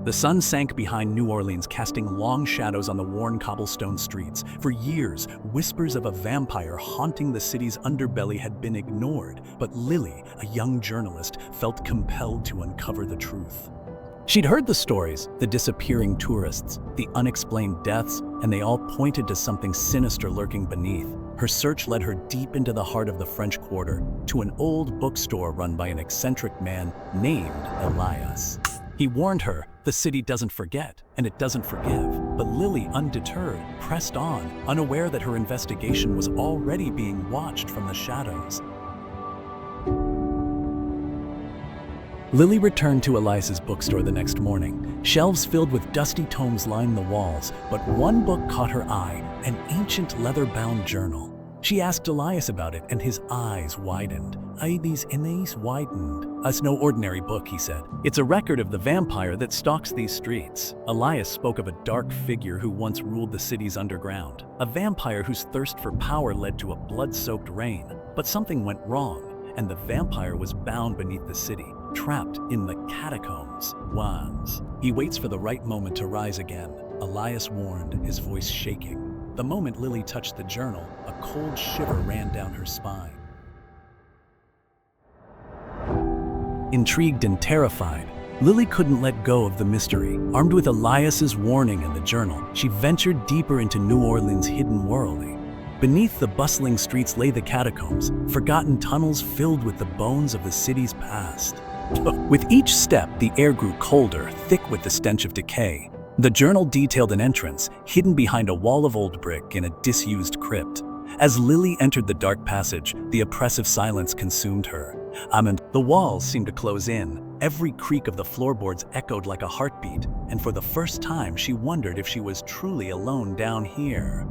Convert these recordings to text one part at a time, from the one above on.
The sun sank behind New Orleans, casting long shadows on the worn cobblestone streets. For years, whispers of a vampire haunting the city's underbelly had been ignored, but Lily, a young journalist, felt compelled to uncover the truth. She'd heard the stories, the disappearing tourists, the unexplained deaths, and they all pointed to something sinister lurking beneath. Her search led her deep into the heart of the French Quarter, to an old bookstore run by an eccentric man named Elias. He warned her, the city doesn't forget, and it doesn't forgive. But Lily, undeterred, pressed on, unaware that her investigation was already being watched from the shadows. Lily returned to Elias's bookstore the next morning. Shelves filled with dusty tomes lined the walls, but one book caught her eye, an ancient leather-bound journal. She asked Elias about it, and his eyes widened. These eyes widened. It's no ordinary book, he said. It's a record of the vampire that stalks these streets. Elias spoke of a dark figure who once ruled the city's underground. A vampire whose thirst for power led to a blood-soaked reign. But something went wrong, and the vampire was bound beneath the city, trapped in the Catacombs. Wands. He waits for the right moment to rise again, Elias warned, his voice shaking. The moment Lily touched the journal, a cold shiver ran down her spine. Intrigued and terrified, Lily couldn't let go of the mystery. Armed with Elias's warning and the journal, she ventured deeper into New Orleans' hidden world. Beneath the bustling streets lay the catacombs, forgotten tunnels filled with the bones of the city's past. With each step, the air grew colder, thick with the stench of decay. The journal detailed an entrance, hidden behind a wall of old brick in a disused crypt. As Lily entered the dark passage, the oppressive silence consumed her. The walls seemed to close in. Every creak of the floorboards echoed like a heartbeat, and for the first time she wondered if she was truly alone down here.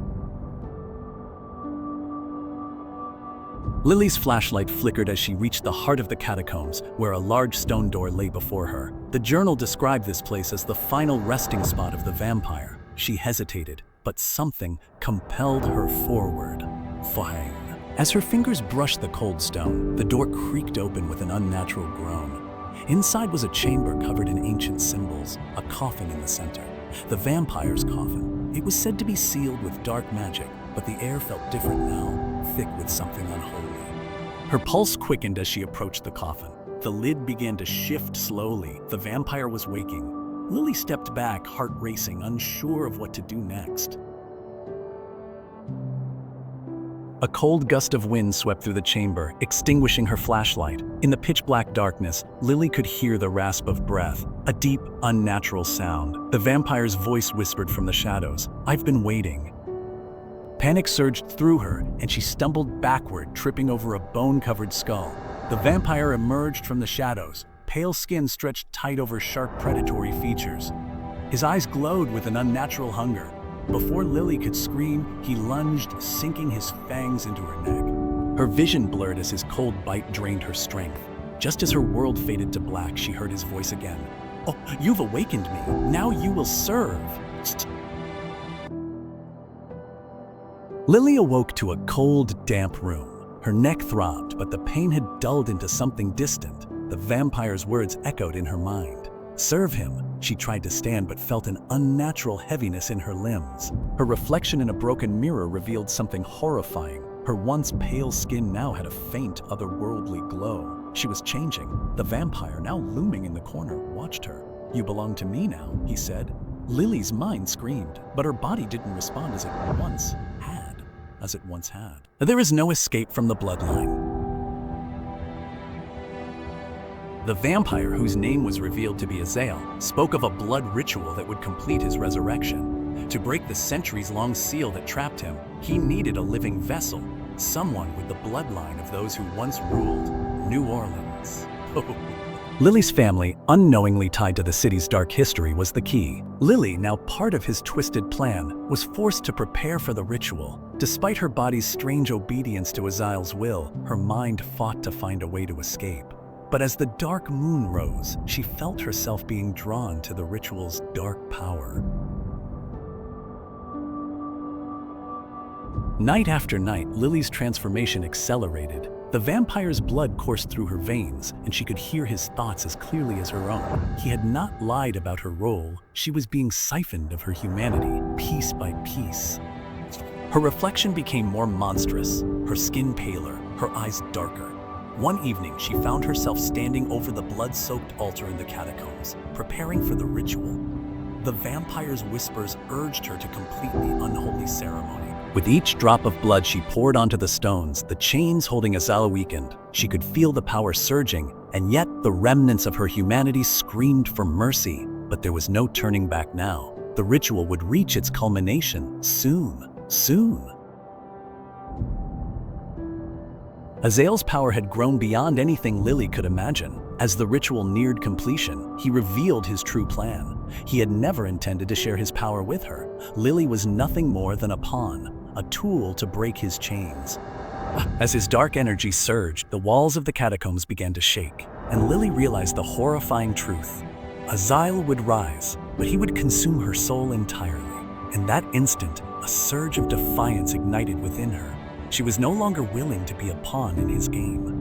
Lily's flashlight flickered as she reached the heart of the catacombs, where a large stone door lay before her. The journal described this place as the final resting spot of the vampire. She hesitated, but something compelled her forward. Fine. As her fingers brushed the cold stone, the door creaked open with an unnatural groan. Inside was a chamber covered in ancient symbols, a coffin in the center. The vampire's coffin. It was said to be sealed with dark magic, but the air felt different now, thick with something unholy. Her pulse quickened as she approached the coffin. The lid began to shift slowly. The vampire was waking. Lily stepped back, heart racing, unsure of what to do next. A cold gust of wind swept through the chamber, extinguishing her flashlight. In the pitch-black darkness, Lily could hear the rasp of breath, a deep, unnatural sound. The vampire's voice whispered from the shadows, "I've been waiting." Panic surged through her, and she stumbled backward, tripping over a bone-covered skull. The vampire emerged from the shadows, pale skin stretched tight over sharp predatory features. His eyes glowed with an unnatural hunger. Before Lily could scream, he lunged, sinking his fangs into her neck. Her vision blurred as his cold bite drained her strength. Just as her world faded to black, she heard his voice again. "Oh, you've awakened me. Now you will serve." Lily awoke to a cold, damp room. Her neck throbbed, but the pain had dulled into something distant. The vampire's words echoed in her mind. "Serve him." She tried to stand but felt an unnatural heaviness in her limbs. Her reflection in a broken mirror revealed something horrifying. Her once pale skin now had a faint, otherworldly glow. She was changing. The vampire, now looming in the corner, watched her. "You belong to me now," he said. Lily's mind screamed, but her body didn't respond as it once had. There is no escape from the bloodline. The vampire, whose name was revealed to be Azael, spoke of a blood ritual that would complete his resurrection. To break the centuries-long seal that trapped him, he needed a living vessel, someone with the bloodline of those who once ruled New Orleans. Lily's family, unknowingly tied to the city's dark history, was the key. Lily, now part of his twisted plan, was forced to prepare for the ritual. Despite her body's strange obedience to Azael's will, her mind fought to find a way to escape. But as the dark moon rose, she felt herself being drawn to the ritual's dark power. Night after night, Lily's transformation accelerated. The vampire's blood coursed through her veins, and she could hear his thoughts as clearly as her own. He had not lied about her role. She was being siphoned of her humanity, piece by piece. Her reflection became more monstrous, her skin paler, her eyes darker. One evening, she found herself standing over the blood-soaked altar in the catacombs, preparing for the ritual. The vampire's whispers urged her to complete the unholy ceremony. With each drop of blood she poured onto the stones, the chains holding Azal weakened. She could feel the power surging, and yet the remnants of her humanity screamed for mercy. But there was no turning back now. The ritual would reach its culmination soon. Azal's power had grown beyond anything Lily could imagine. As the ritual neared completion, he revealed his true plan. He had never intended to share his power with her. Lily was nothing more than a pawn, a tool to break his chains. As his dark energy surged, the walls of the catacombs began to shake, and Lily realized the horrifying truth. Azal would rise, but he would consume her soul entirely. In that instant, a surge of defiance ignited within her. She was no longer willing to be a pawn in his game.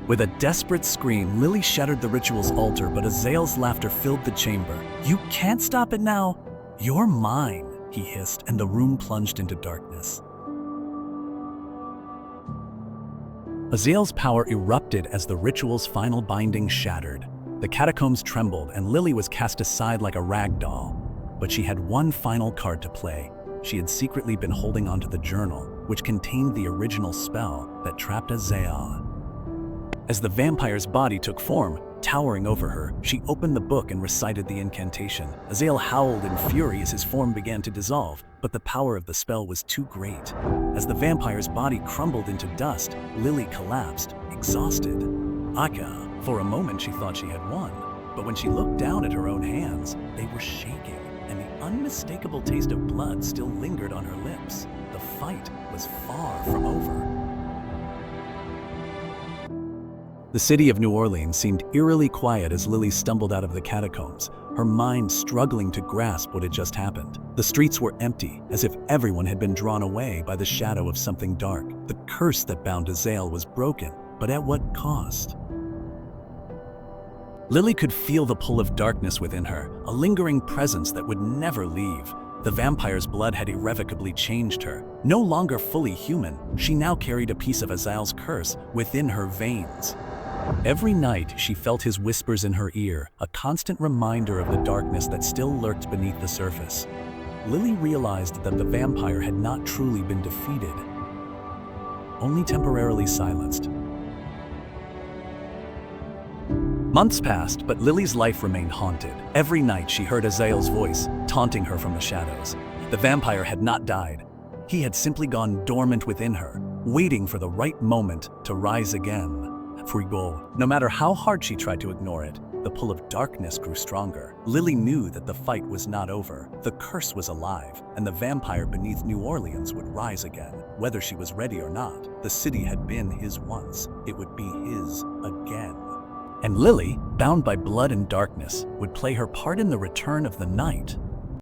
With a desperate scream, Lily shattered the ritual's altar, but Azal's laughter filled the chamber. "You can't stop it now. You're mine," he hissed, and the room plunged into darkness. Azal's power erupted as the ritual's final binding shattered. The catacombs trembled, and Lily was cast aside like a rag doll. But she had one final card to play. She had secretly been holding onto the journal, which contained the original spell that trapped Azal. As the vampire's body took form, towering over her, she opened the book and recited the incantation. Azal howled in fury as his form began to dissolve, but the power of the spell was too great. As the vampire's body crumbled into dust, Lily collapsed, exhausted. For a moment she thought she had won, but when she looked down at her own hands, they were shaking, and the unmistakable taste of blood still lingered on her lips. The fight was far from over. The city of New Orleans seemed eerily quiet as Lily stumbled out of the catacombs, her mind struggling to grasp what had just happened. The streets were empty, as if everyone had been drawn away by the shadow of something dark. The curse that bound Azal was broken, but at what cost? Lily could feel the pull of darkness within her, a lingering presence that would never leave. The vampire's blood had irrevocably changed her. No longer fully human, she now carried a piece of Azal's curse within her veins. Every night, she felt his whispers in her ear, a constant reminder of the darkness that still lurked beneath the surface. Lily realized that the vampire had not truly been defeated, only temporarily silenced. Months passed, but Lily's life remained haunted. Every night she heard Azal's voice, taunting her from the shadows. The vampire had not died. He had simply gone dormant within her, waiting for the right moment to rise again. No matter how hard she tried to ignore it, the pull of darkness grew stronger. Lily knew that the fight was not over. The curse was alive, and the vampire beneath New Orleans would rise again. Whether she was ready or not, the city had been his once. It would be his again. And Lily, bound by blood and darkness, would play her part in the return of the night.